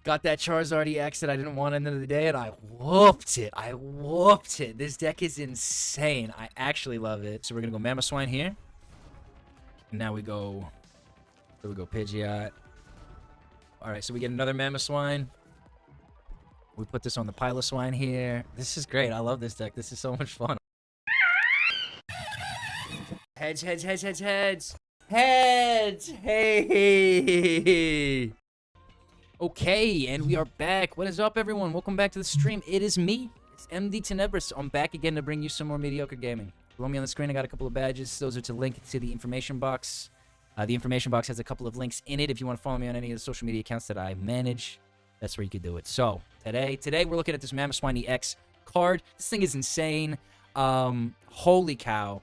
Got that Charizard EX that I didn't want at the end of the day, and I whooped it. I whooped it. This deck is insane. I actually love it. So we're going to go Mamoswine here. And now we go... Here we go Pidgeot. Alright, so we get another Mamoswine. We put this on the Piloswine here. This is great. I love this deck. This is so much fun. Heads, heads, heads, heads, heads. Heads! Hey! Okay, and we are back. What is up, everyone? Welcome back to the stream. It is me. It's MDTenebris. I'm back again to bring you some more mediocre gaming. Below me on the screen, I got a couple of badges. Those are to link to the information box. The information box has a couple of links in it. If you want to follow me on any of the social media accounts that I manage, that's where you could do it. So, today we're looking at this Mamoswine EX card. This thing is insane. Holy cow.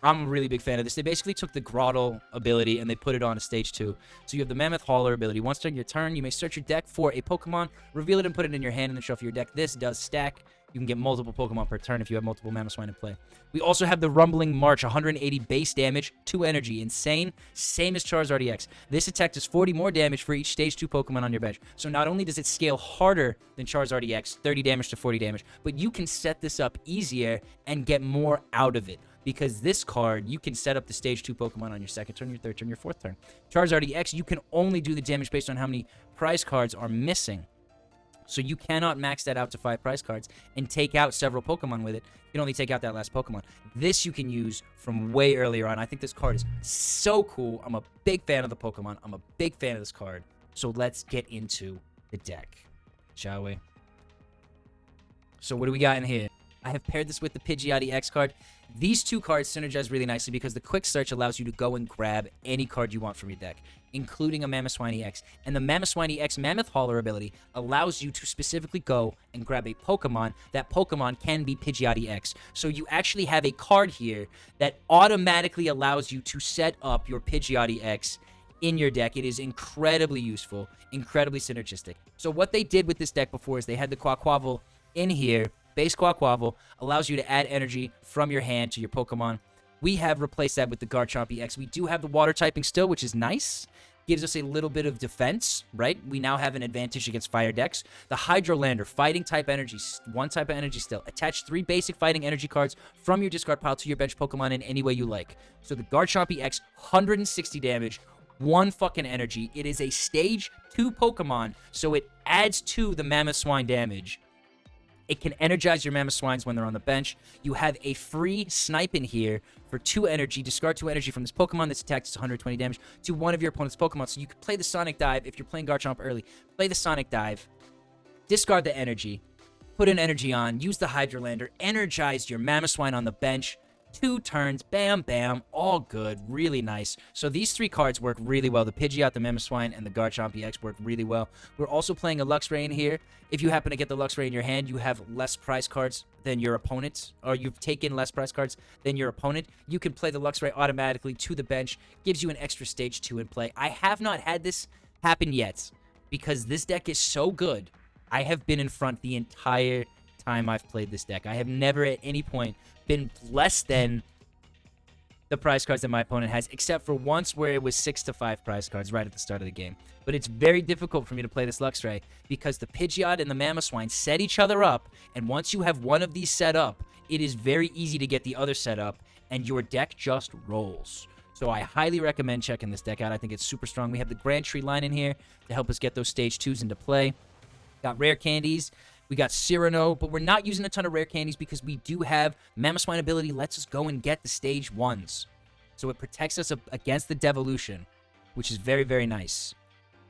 I'm a really big fan of this. They basically took the Grottle ability and they put it on a stage 2. So you have the Mammoth Hauler ability. Once during your turn, you may search your deck for a Pokemon, reveal it and put it in your hand and then shuffle your deck. This does stack. You can get multiple Pokemon per turn if you have multiple Mamoswine in play. We also have the Rumbling March, 180 base damage, 2 energy. Insane. Same as Charizard EX. This attack does 40 more damage for each stage 2 Pokemon on your bench. So not only does it scale harder than Charizard EX, 30 damage to 40 damage, but you can set this up easier and get more out of it. Because this card, you can set up the stage 2 Pokemon on your second turn, your third turn, your fourth turn. Charizard EX, you can only do the damage based on how many prize cards are missing. So you cannot max that out to 5 prize cards and take out several Pokemon with it. You can only take out that last Pokemon. This you can use from way earlier on. I think this card is so cool. I'm a big fan of the Pokemon. I'm a big fan of this card. So let's get into the deck, shall we? So what do we got in here? I have paired this with the Pidgeot EX card. These two cards synergize really nicely because the quick search allows you to go and grab any card you want from your deck, including a Mamoswine EX. And the Mamoswine EX Mammoth Hauler ability allows you to specifically go and grab a Pokemon. That Pokemon can be Pidgeot EX. So you actually have a card here that automatically allows you to set up your Pidgeot EX in your deck. It is incredibly useful, incredibly synergistic. So what they did with this deck before is they had the Quaquaval in here. Base Quaquaval allows you to add energy from your hand to your Pokemon. We have replaced that with the Garchomp EX. We do have the water typing still, which is nice. Gives us a little bit of defense, right? We now have an advantage against fire decks. The Hydrolander, fighting type energy, 1 type of energy still. Attach 3 basic fighting energy cards from your discard pile to your bench Pokemon in any way you like. So the Garchomp EX, 160 damage, 1 fucking energy. It is a stage 2 Pokemon, so it adds to the Mamoswine damage. It can energize your Mamoswines when they're on the bench. You have a free snipe in here for 2 energy. Discard 2 energy from this Pokemon. This attack is 120 damage to one of your opponent's Pokemon. So you can play the Sonic Dive if you're playing Garchomp early. Play the Sonic Dive. Discard the energy. Put an energy on. Use the Hydrolander. Energize your Mamoswine on the bench. 2 turns, bam, bam, all good, really nice. So these 3 cards work really well. The Pidgeot, the Mamoswine, and the Garchomp EX work really well. We're also playing a Luxray in here. If you happen to get the Luxray in your hand, you have less prize cards than your opponent, or you've taken less prize cards than your opponent. You can play the Luxray automatically to the bench, gives you an extra stage 2 in play. I have not had this happen yet, because this deck is so good. I have been in front the entire time I've played this deck. I have never at any point been less than the prize cards that my opponent has, except for once where it was 6 to 5 prize cards right at the start of the game. But it's very difficult for me to play this Luxray because the Pidgeot and the Mamoswine set each other up, and once you have one of these set up, it is very easy to get the other set up, and your deck just rolls. So I highly recommend checking this deck out. I think it's super strong. We have the Grand Tree line in here to help us get those stage 2s into play. Got rare candies. We got Cyrano, but we're not using a ton of rare candies because we do have Mamoswine ability lets us go and get the stage 1s. So it protects us against the devolution, which is very, very nice.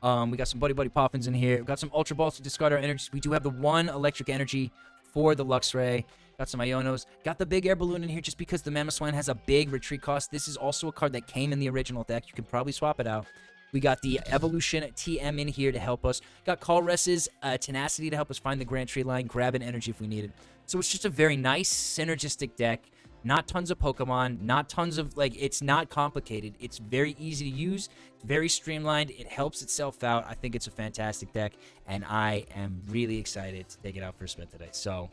We got some Buddy-Buddy Poffins in here. We got some Ultra Balls to discard our energies. We do have the 1 electric energy for the Luxray. Got some Ionos. Got the Big Air Balloon in here just because the Mamoswine has a big retreat cost. This is also a card that came in the original deck. You can probably swap it out. We got the Evolution TM in here to help us. Got Colress's Tenacity to help us find the Grand Tree line, grab an energy if we need it. So it's just a very nice, synergistic deck. Not tons of Pokemon, not tons of, like, it's not complicated. It's very easy to use, very streamlined. It helps itself out. I think it's a fantastic deck, and I am really excited to take it out for a spin today. So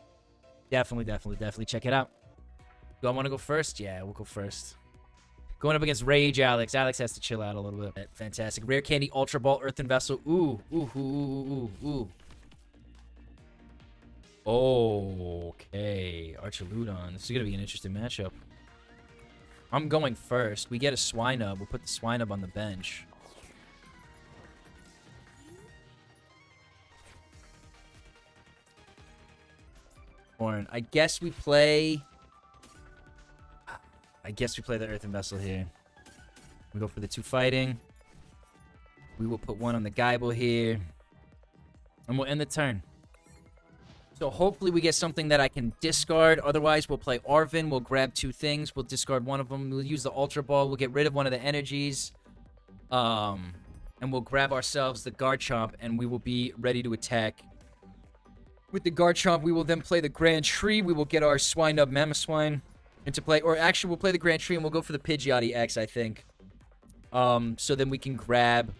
definitely check it out. Do I want to go first? Yeah, we'll go first. Going up against Rage Alex. Alex has to chill out a little bit. Fantastic. Rare Candy Ultra Ball Earthen Vessel. Ooh. Okay. Archaludon. This is going to be an interesting matchup. I'm going first. We get a Swinub. We'll put the Swinub on the bench. I guess we play the Earthen Vessel here. We go for the 2 fighting. We will put 1 on the Gible here. And we'll end the turn. So hopefully we get something that I can discard. Otherwise, we'll play Arven. We'll grab 2 things. We'll discard 1 of them. We'll use the Ultra Ball. We'll get rid of 1 of the energies. And we'll grab ourselves the Garchomp. And we will be ready to attack. With the Garchomp, we will then play the Grand Tree. We will get our Swinub Mamoswine into play. Or actually, we'll play the Grand Tree and we'll go for the Pidgeot X, I think. So then we can grab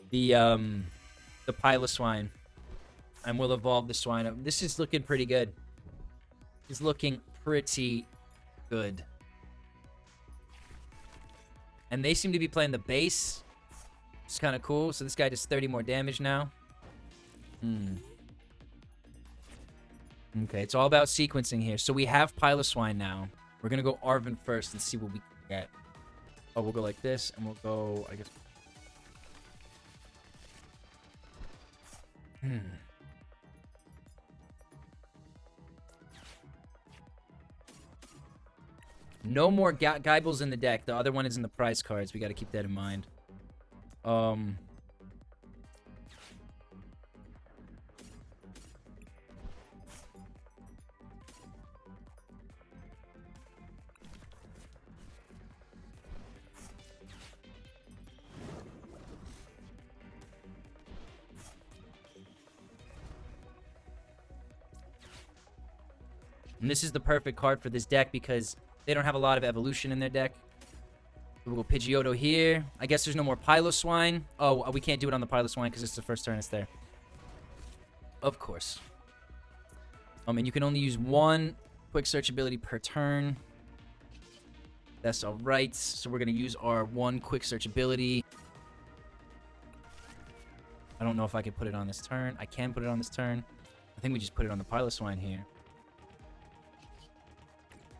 the Piloswine. And we'll evolve the Swinub. This is looking pretty good. It's looking pretty good. And they seem to be playing the base. It's kind of cool. So this guy does 30 more damage now. Okay, it's all about sequencing here. So we have Piloswine now. We're going to go Arven first and see what we can get. Oh, we'll go like this, and we'll go, I guess... No more Gibles in the deck. The other one is in the prize cards. We got to keep that in mind. And this is the perfect card for this deck because they don't have a lot of evolution in their deck. We'll go Pidgeotto here. I guess there's no more Piloswine. Oh, we can't do it on the Piloswine because it's the first turn it's there. Of course. And you can only use 1 quick search ability per turn. That's alright. So we're going to use our 1 quick search ability. I don't know if I can put it on this turn. I can put it on this turn. I think we just put it on the Piloswine here.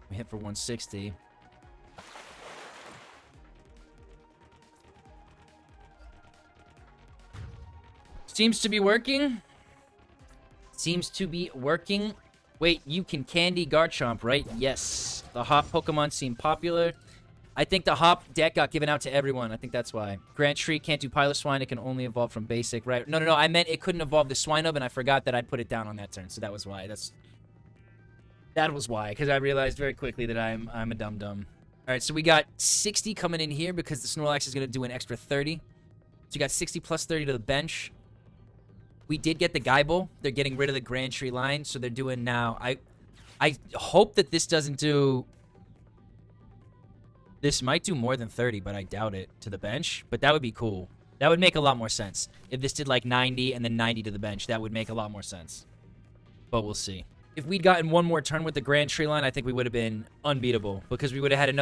We hit for 160. Seems to be working. Seems to be working. Wait, you can candy Garchomp, right? Yes. The Hop Pokemon seem popular. I think the Hop deck got given out to everyone. I think that's why. Grand Tree can't do Piloswine. It can only evolve from basic, right? No. I meant it couldn't evolve the Swinub, and I forgot that I put it down on that turn. So that was why. That was why, because I realized very quickly that I'm a dum-dum. All right, so we got 60 coming in here because the Snorlax is going to do an extra 30. So you got 60 plus 30 to the bench. We did get the Gible. They're getting rid of the Grand Tree line, so they're doing now... I hope that this doesn't do... This might do more than 30, but I doubt it, to the bench. But that would be cool. That would make a lot more sense. If this did like 90 and then 90 to the bench, that would make a lot more sense. But we'll see. If we'd gotten 1 more turn with the Grand Tree line, I think we would have been unbeatable. Because we would have had 2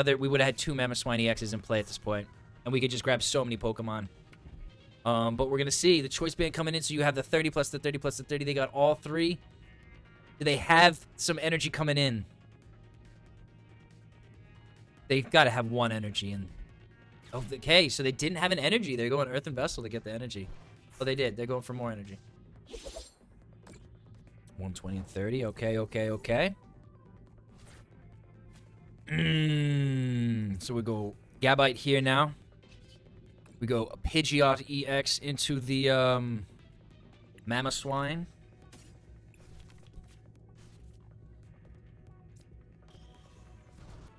Mamoswine EXs in play at this point. And we could just grab so many Pokemon. But we're going to see. The choice band coming in, so you have the 30 plus the 30 plus the 30. They got all 3. Do they have some energy coming in? They've got to have 1 energy in. Okay, so they didn't have an energy. They're going Earthen Vessel to get the energy. Oh, they did. They're going for more energy. 120 and 30. Okay. So we go Gabite here now. We go Pidgeot EX into the Mamoswine.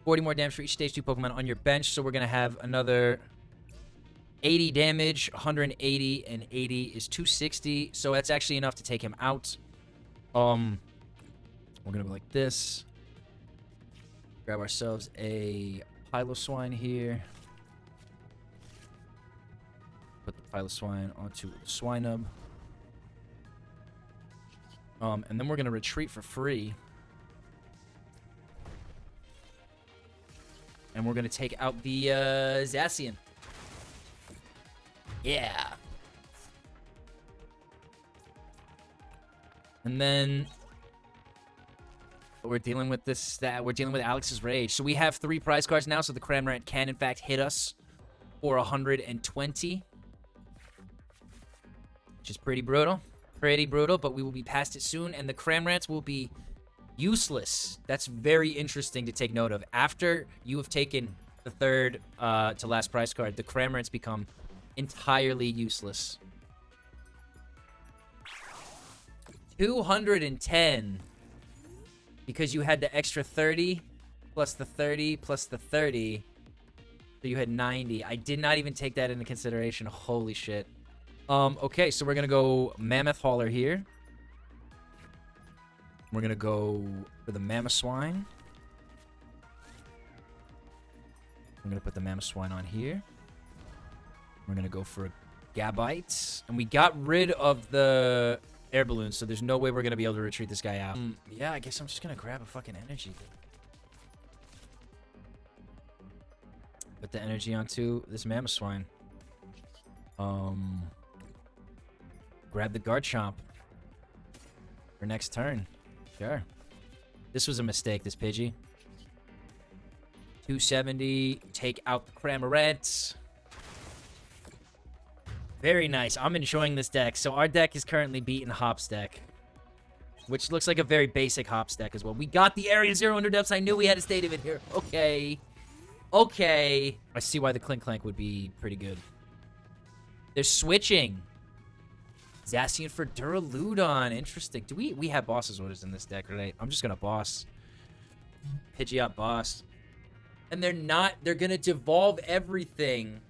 $40 more damage for each stage 2 Pokemon on your bench. So we're going to have another 80 damage, 180, and 80 is 260. So that's actually enough to take him out. We're going to go like this. Grab ourselves a Piloswine here. Put the Piloswine onto the Swinub. And then we're going to retreat for free. And we're going to take out the Zacian. Yeah. And then we're dealing with we're dealing with Alex's Rage. So we have 3 prize cards now, so the Cramorant can, in fact, hit us for 120. Which is pretty brutal. Pretty brutal, but we will be past it soon, and the Cramorants will be useless. That's very interesting to take note of. After you have taken the 3rd to last prize card, the Cramorants become entirely useless. 210. Because you had the extra 30, plus the 30, plus the 30. So you had 90. I did not even take that into consideration. Holy shit. Okay, so we're gonna go Mammoth Hauler here. We're gonna go for the Mamoswine. I'm gonna put the Mamoswine on here. We're gonna go for a Gabite. And we got rid of the air balloon, so there's no way we're gonna be able to retreat this guy out. Yeah, I guess I'm just gonna grab a fucking energy. Put the energy onto this Mamoswine. Grab the Garchomp for next turn. Sure. This was a mistake, this Pidgey. 270. Take out the Cramorant. Very nice. I'm enjoying this deck. So our deck is currently beating Hop's deck, which looks like a very basic Hop's deck as well. We got the Area 0 Underdepths. I knew we had a State of It here. Okay. Okay. I see why the Clink Clank would be pretty good. They're switching. Zacian for Duraludon. Interesting. Do we have bosses orders in this deck, right? I'm just gonna boss. Pidgeot boss. And they're gonna devolve everything.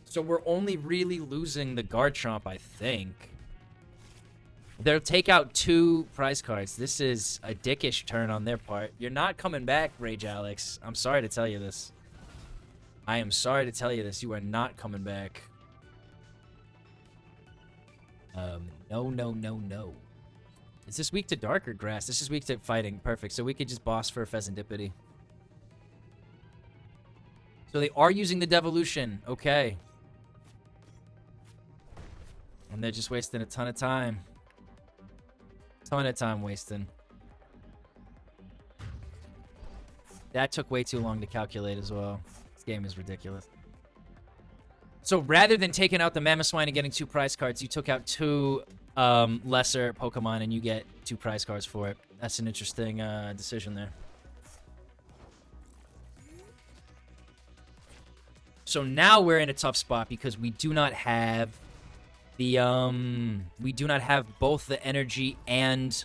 So we're only really losing the Garchomp, I think. They'll take out 2 prize cards. This is a dickish turn on their part. You're not coming back, Rage Alex. I'm sorry to tell you this. I am sorry to tell you this. You are not coming back. No. Is this weak to Dark or Grass? This is weak to Fighting. Perfect. So we could just boss for Pheasantipity. So they are using the Devolution. Okay. And they're just wasting a ton of time. Ton of time wasting. That took way too long to calculate as well. This game is ridiculous. So rather than taking out the Mamoswine and getting 2 prize cards, you took out 2 lesser Pokemon and you get 2 prize cards for it. That's an interesting decision there. So now we're in a tough spot because we do not have the both the energy and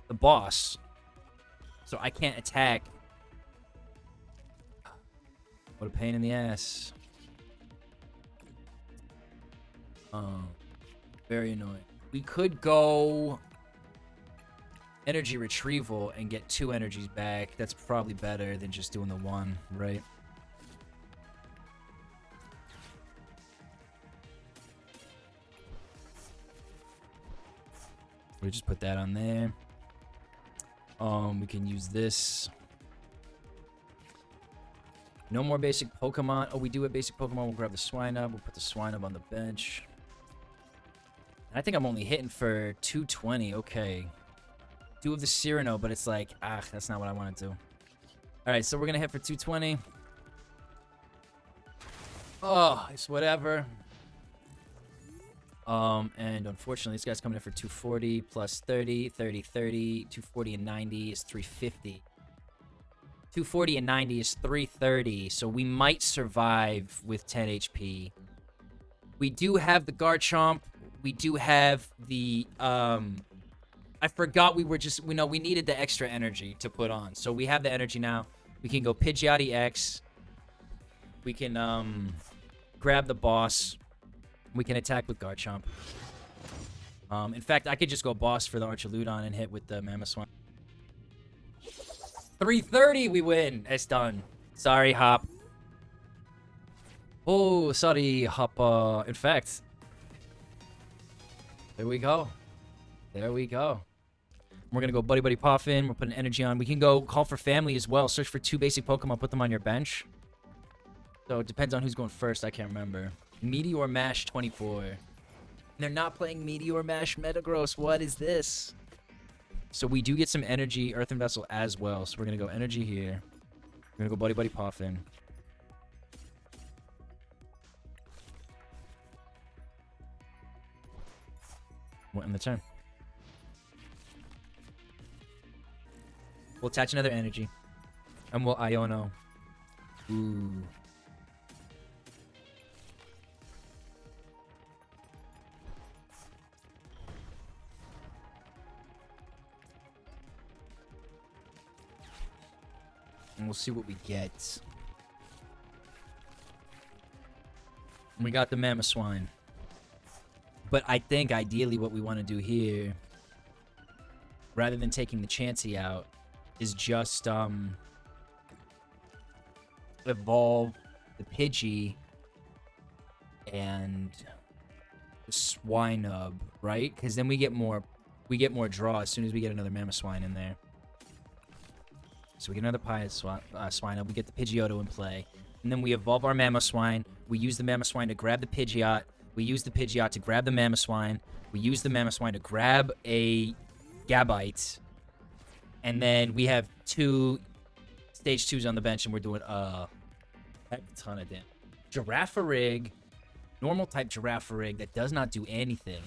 the boss. So I can't attack. What a pain in the ass. Very annoying. We could go Energy Retrieval and get 2 energies back. That's probably better than just doing the 1, right? We just put that on there. We can use this. No more basic Pokemon. Oh, we do have basic Pokemon. We'll grab the Swinub. We'll put the Swinub on the bench. I think I'm only hitting for 220. Okay. Do have the Cyrano, but it's like, that's not what I want to do. Alright, so we're going to hit for 220. Oh, it's whatever. And unfortunately, this guy's coming in for 240 plus 30, 30, 30. 240 and 90 is 350. 240 and 90 is 330, so we might survive with 10 HP. We do have the Garchomp. We do have the, I forgot we needed the extra energy to put on. So we have the energy now. We can go Pidgeot EX. We can, grab the boss. We can attack with Garchomp. In fact, I could just go boss for the Archaludon and hit with the Mamoswine. 330, we win. It's done. Sorry, Hop. Oh, sorry, Hop. In fact, there we go. There we go. We're going to go Buddy-Buddy Poffin. We're putting energy on. We can go call for family as well. Search for 2 basic Pokemon. Put them on your bench. So it depends on who's going first. I can't remember. Meteor Mash 24. They're not playing Meteor Mash Metagross. What is this? So we do get some energy Earthen Vessel as well. So we're going to go energy here. We're going to go Buddy-Buddy Poffin. What in the turn? We'll attach another energy. And we'll Iono. Ooh. And we'll see what we get. We got the Mamoswine. But I think ideally what we want to do here, rather than taking the Chansey out, is just evolve the Pidgey and the Swinub, right? Because then we get more draw as soon as we get another Mamoswine in there. So we get another Swinub, we get the Pidgeotto in play, and then we evolve our Mamoswine. We use the Mamoswine to grab the Pidgeot. We use the Pidgeot to grab the Mamoswine. We use the Mamoswine to grab a Gabite. And then we have 2 stage 2s on the bench, and we're doing a heck ton of damage. Girafarig, normal type Girafarig that does not do anything.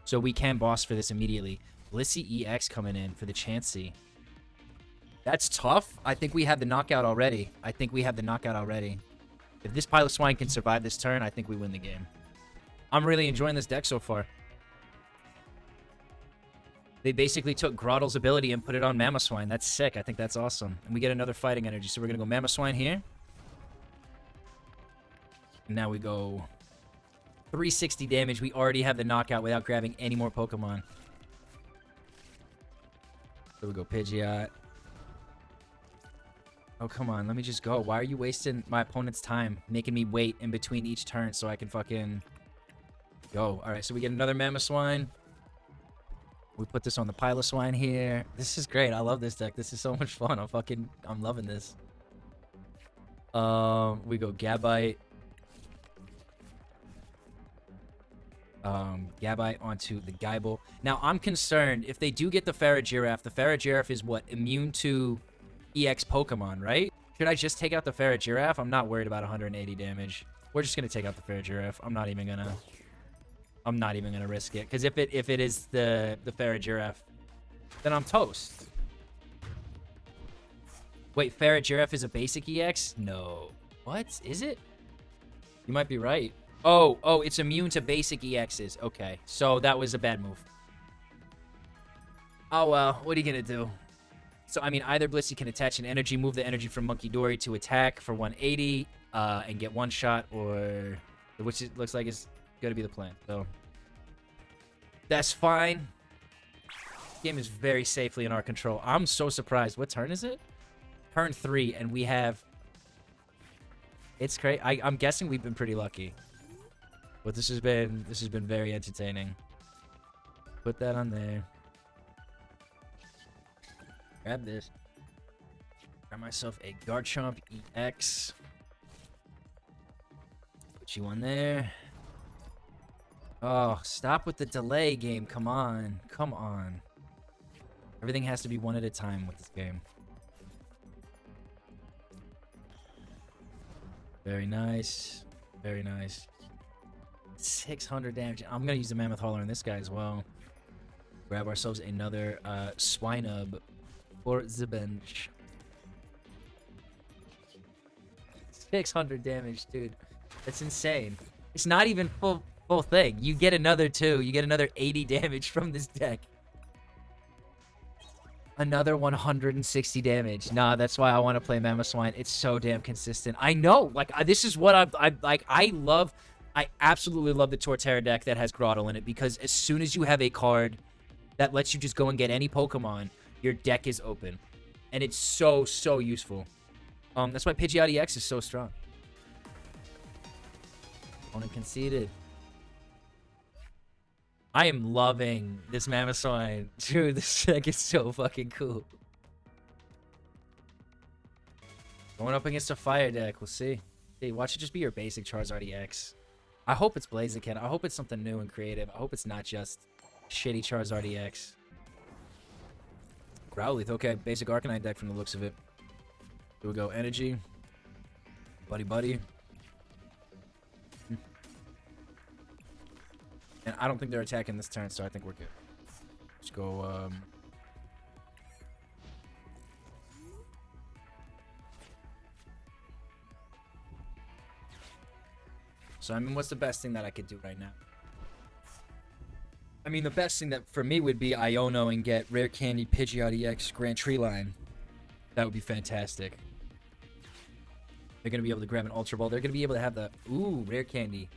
So we can boss for this immediately. Blissey EX coming in for the Chansey. That's tough. I think we have the knockout already. If this Piloswine can survive this turn, I think we win the game. I'm really enjoying this deck so far. They basically took Grottle's ability and put it on Mamoswine. That's sick. I think that's awesome. And we get another fighting energy. So we're going to go Mamoswine here. And now we go 360 damage. We already have the knockout without grabbing any more Pokemon. So we go Pidgeot. Oh, come on. Let me just go. Why are you wasting my opponent's time? Making me wait in between each turn so I can fucking go. All right, so we get another Mamoswine. We put this on the Piloswine here. This is great. I love this deck. This is so much fun. I'm loving this. We go Gabite. Gabite onto the Gible. Now, I'm concerned if they do get the Farigiraf. The Farigiraf is what? Immune to EX Pokemon, right? Should I just take out the Farigiraf? I'm not worried about 180 damage. We're just gonna take out the Farigiraf. I'm not even gonna risk it, because if it is the Farigiraf, then I'm toast. Wait, Farigiraf is a basic EX? No. What? Is it? You might be right. Oh, it's immune to basic EXs. Okay, so that was a bad move. Oh well, what are you gonna do? So, I mean, either Blissey can attach an energy, move the energy from Monkey Dory to attack for 180, and get one shot, or... which it looks like is going to be the plan. So, that's fine. This game is very safely in our control. I'm so surprised. What turn is it? Turn 3, and we have... It's crazy. I'm guessing we've been pretty lucky. But this has been very entertaining. Put that on there. Grab this. Grab myself a Garchomp EX. Put you on there. Oh, stop with the delay, game. Come on. Come on. Everything has to be one at a time with this game. Very nice. Very nice. 600 damage. I'm going to use the Mammoth Hauler on this guy as well. Grab ourselves another Swinub for the bench. 600 damage, dude. That's insane. It's not even full thing. You get another 2. You get another 80 damage from this deck. Another 160 damage. Nah, that's why I want to play Mamoswine. It's so damn consistent. I know. Like, this is what I absolutely love the Torterra deck that has Grottle in it, because as soon as you have a card that lets you just go and get any Pokemon, your deck is open. And it's so, so useful. That's why Pidgeot EX is so strong. Opponent conceded. I am loving this Mamoswine. Dude, this deck is so fucking cool. Going up against a fire deck. We'll see. Hey, watch it just be your basic Charizard EX. I hope it's Blaziken. I hope it's something new and creative. I hope it's not just shitty Charizard EX. Growlithe. Okay, basic Arcanine deck from the looks of it. Here we go. Energy. Buddy-Buddy. And I don't think they're attacking this turn, so I think we're good. Let's go, So, I mean, what's the best thing that I could do right now? I mean, the best thing that for me would be Iono and get Rare Candy Pidgeot EX Grand Tree line. That would be fantastic. They're going to be able to grab an Ultra Ball. They're going to be able to have the... Ooh, Rare Candy.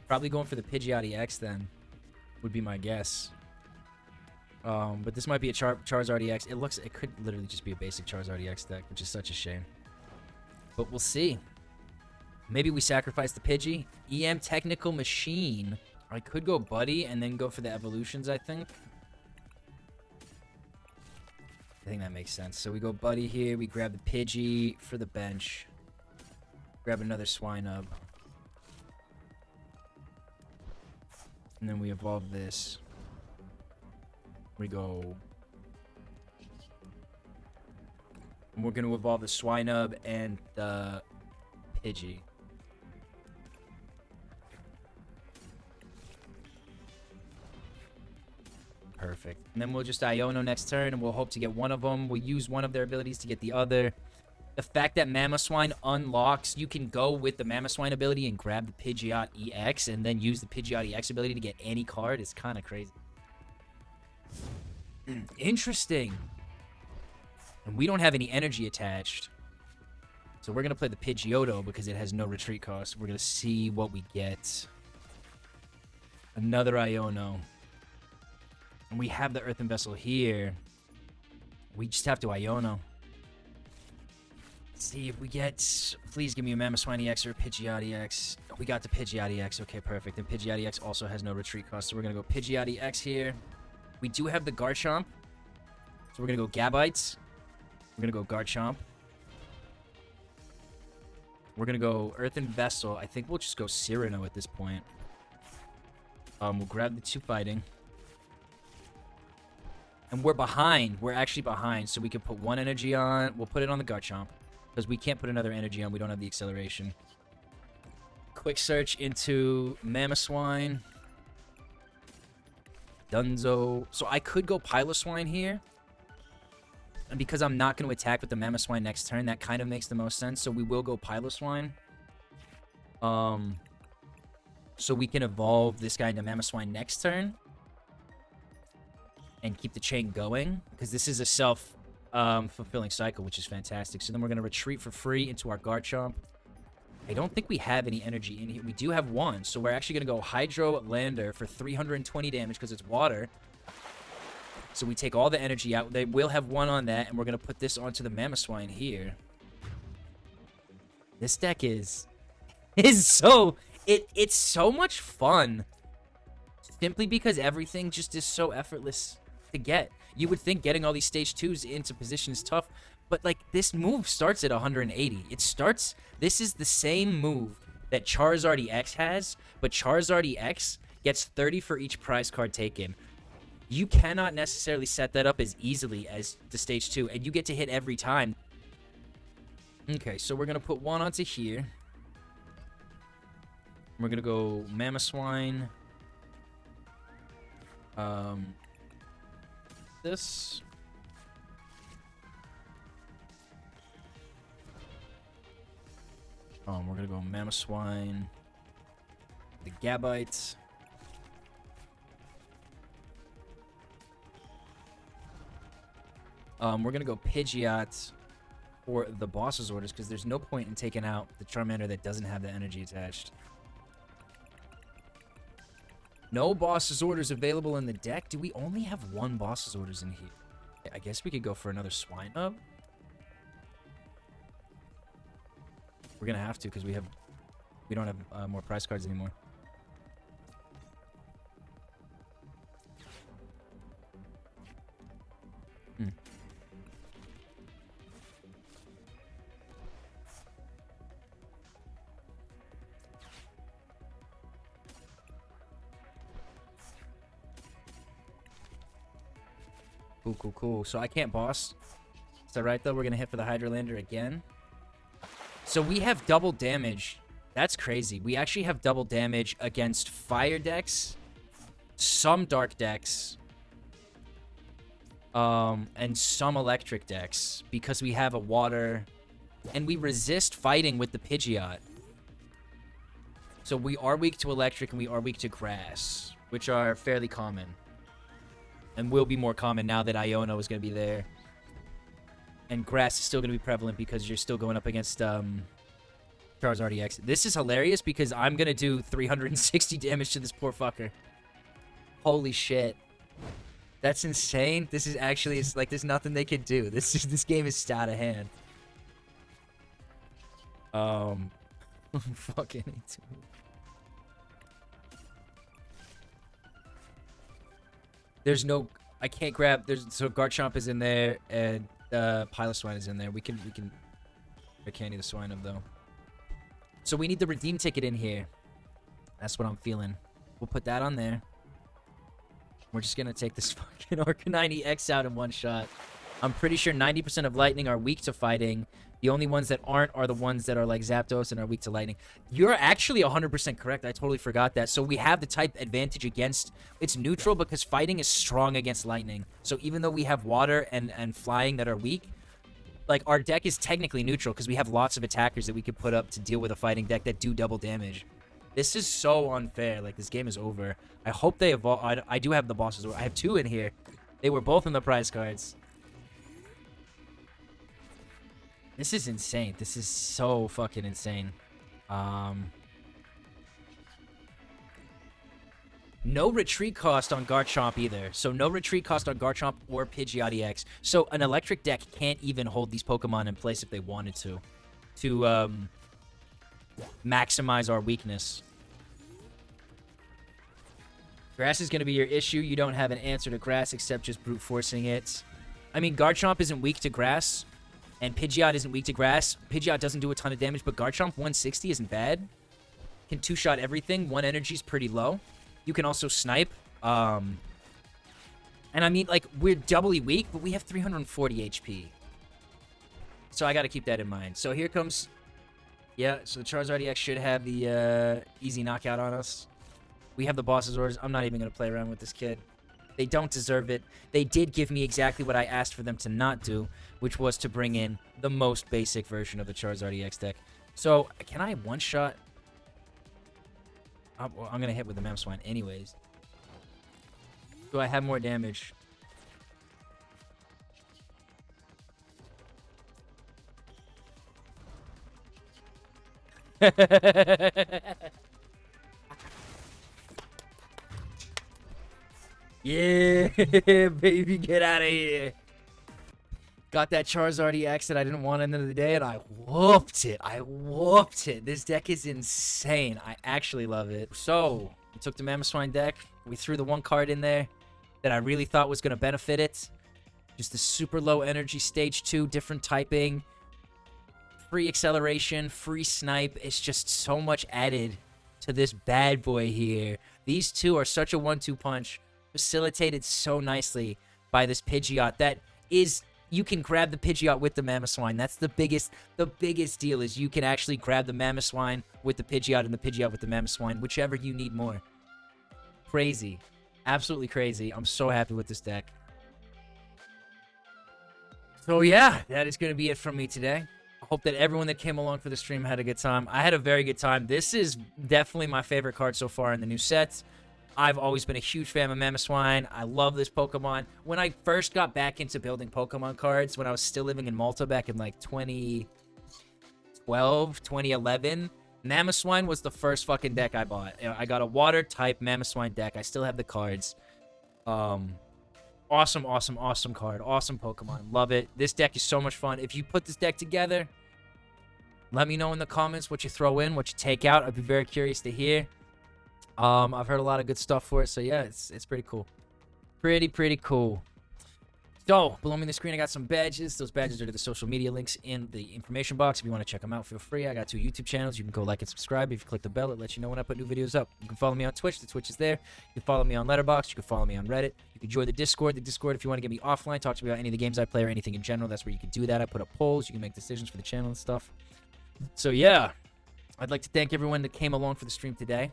Probably going for the Pidgeot EX then. Would be my guess. But this might be a Charizard EX. It could literally just be a basic Charizard EX deck, which is such a shame. But we'll see. Maybe we sacrifice the Pidgey. EM Technical Machine. I could go Buddy and then go for the evolutions, I think. I think that makes sense. So we go Buddy here. We grab the Pidgey for the bench. Grab another Swinub. And then we evolve this. We go... And we're going to evolve the Swinub and the Pidgey. Perfect. And then we'll just Iono next turn, and we'll hope to get one of them. We'll use one of their abilities to get the other. The fact that Mamoswine unlocks, you can go with the Mamoswine ability and grab the Pidgeot EX, and then use the Pidgeot EX ability to get any card is kind of crazy. Interesting. And we don't have any energy attached. So we're going to play the Pidgeotto because it has no retreat cost. We're going to see what we get. Another Iono. And we have the Earthen Vessel here. We just have to Iono. Let's see if we get... Please give me a Mamoswine EX or a Pidgeot EX. We got the Pidgeot EX. Okay, perfect. And Pidgeot EX also has no retreat cost. So we're going to go Pidgeot EX here. We do have the Garchomp. So we're going to go Gabites. We're going to go Garchomp. We're going to go Earthen Vessel. I think we'll just go Cyrano at this point. We'll grab the two fighting. And we're behind. We're actually behind. So we can put one energy on. We'll put it on the Garchomp. Because we can't put another energy on. We don't have the acceleration. Quick search into Mamoswine. Dunzo. So I could go Piloswine here. And because I'm not going to attack with the Mamoswine next turn, that kind of makes the most sense. So we will go Piloswine. So we can evolve this guy into Mamoswine next turn. And keep the chain going. Because this is a self-fulfilling cycle, which is fantastic. So then we're going to retreat for free into our Garchomp. I don't think we have any energy in here. We do have one. So we're actually going to go Hydro Lander for 320 damage because it's water. So we take all the energy out. They will have one on that. And we're going to put this onto the Mamoswine here. This deck is so... It's so much fun. Simply because everything just is so effortless to get. You would think getting all these stage 2s into position is tough. But, like, this move starts at 180. It starts... This is the same move that Charizard EX has. But Charizard EX gets 30 for each prize card taken. You cannot necessarily set that up as easily as the stage 2. And you get to hit every time. Okay, so we're going to put one onto here. We're going to go Mamoswine. This. We're going to go Mamoswine. The Gabite. We're going to go Pidgeot for the boss's orders because there's no point in taking out the Charmander that doesn't have the energy attached. No boss's orders available in the deck. Do we only have one boss's orders in here? I guess we could go for another Swinub. We're gonna have to because we don't have more prize cards anymore. Cool, cool, cool. So I can't boss. Is that right, though? We're going to hit for the Hydrolander again. So we have double damage. That's crazy. We actually have double damage against fire decks, some dark decks, and some electric decks because we have a water, and we resist fighting with the Pidgeot. So we are weak to electric and we are weak to grass, which are fairly common. And will be more common now that Iono is going to be there. And grass is still going to be prevalent because you're still going up against Charizard EX. This is hilarious because I'm going to do 360 damage to this poor fucker. Holy shit. That's insane. This is actually, it's like there's nothing they can do. This game is out of hand. Fucking There's no, I can't grab, so Garchomp is in there, and Piloswine is in there. We can Rare Candy the Swinub, though. So we need the redeem ticket in here. That's what I'm feeling. We'll put that on there. We're just gonna take this fucking Arcanine EX out in one shot. I'm pretty sure 90% of Lightning are weak to fighting. The only ones that aren't are the ones that are like Zapdos and are weak to Lightning. You're actually 100% correct. I totally forgot that. So we have the type advantage against... It's neutral because fighting is strong against Lightning. So even though we have Water and Flying that are weak, like our deck is technically neutral because we have lots of attackers that we could put up to deal with a fighting deck that do double damage. This is so unfair. Like, this game is over. I hope they evolve. I do have the bosses. I have 2 in here. They were both in the prize cards. This is insane. This is so fucking insane. No retreat cost on Garchomp either. So no retreat cost on Garchomp or Pidgeot EX. So an electric deck can't even hold these Pokemon in place if they wanted to maximize our weakness. Grass is going to be your issue. You don't have an answer to grass except just brute forcing it. I mean, Garchomp isn't weak to grass. And Pidgeot isn't weak to grass. Pidgeot doesn't do a ton of damage, but Garchomp 160 isn't bad. Can two-shot everything. 1 energy is pretty low. You can also snipe. And I mean, like, we're doubly weak, but we have 340 HP. So I got to keep that in mind. So here comes... Yeah, so the Charizard EX should have the easy knockout on us. We have the boss's orders. I'm not even going to play around with this kid. They don't deserve it. They did give me exactly what I asked for them to not do, which was to bring in the most basic version of the Charizard EX deck. So, can I one-shot? I'm going to hit with the Mamoswine anyways. Do I have more damage? Yeah, baby, get out of here. Got that Charizard EX that I didn't want at the end of the day, and I whooped it. I whooped it. This deck is insane. I actually love it. So, we took the Mamoswine deck. We threw the one card in there that I really thought was going to benefit it. Just a super low energy stage 2, different typing. Free acceleration, free snipe. It's just so much added to this bad boy here. These two are such a 1-2 punch. Facilitated so nicely by this Pidgeot. That is, you can grab the Pidgeot with the Mamoswine. That's the biggest deal is you can actually grab the Mamoswine with the Pidgeot and the Pidgeot with the Mamoswine, whichever you need more. Crazy. Absolutely crazy. I'm so happy with this deck. So yeah, that is going to be it from me today. I hope that everyone that came along for the stream had a good time. I had a very good time. This is definitely my favorite card so far in the new sets. I've always been a huge fan of Mamoswine. I love this Pokemon. When I first got back into building Pokemon cards, when I was still living in Malta back in like 2012, 2011, Mamoswine was the first fucking deck I bought. I got a water-type Mamoswine deck. I still have the cards. Awesome card. Awesome Pokemon. Love it. This deck is so much fun. If you put this deck together, let me know in the comments what you throw in, what you take out. I'd be very curious to hear. I've heard a lot of good stuff for it, so yeah, it's pretty cool. Pretty cool. So, below me on the screen, I got some badges. Those badges are to the social media links in the information box. If you want to check them out, feel free. I got 2 YouTube channels. You can go like and subscribe. If you click the bell, it lets you know when I put new videos up. You can follow me on Twitch. The Twitch is there. You can follow me on Letterboxd. You can follow me on Reddit. You can join the Discord. The Discord, if you want to get me offline, talk to me about any of the games I play or anything in general, that's where you can do that. I put up polls. You can make decisions for the channel and stuff. So, yeah. I'd like to thank everyone that came along for the stream today.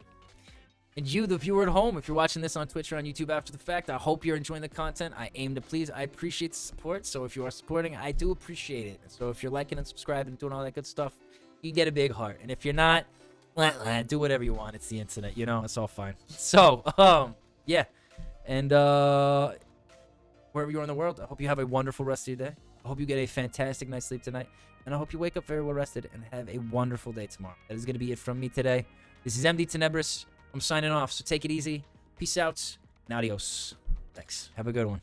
And you, the viewer at home, if you're watching this on Twitch or on YouTube after the fact, I hope you're enjoying the content. I aim to please. I appreciate the support. So if you are supporting, I do appreciate it. So if you're liking and subscribing and doing all that good stuff, you get a big heart. And if you're not, do whatever you want. It's the internet, you know, it's all fine. So, yeah. And wherever you are in the world, I hope you have a wonderful rest of your day. I hope you get a fantastic night's sleep tonight. And I hope you wake up very well rested and have a wonderful day tomorrow. That is going to be it from me today. This is MDTenebris. I'm signing off, so take it easy. Peace out and adios. Thanks. Have a good one.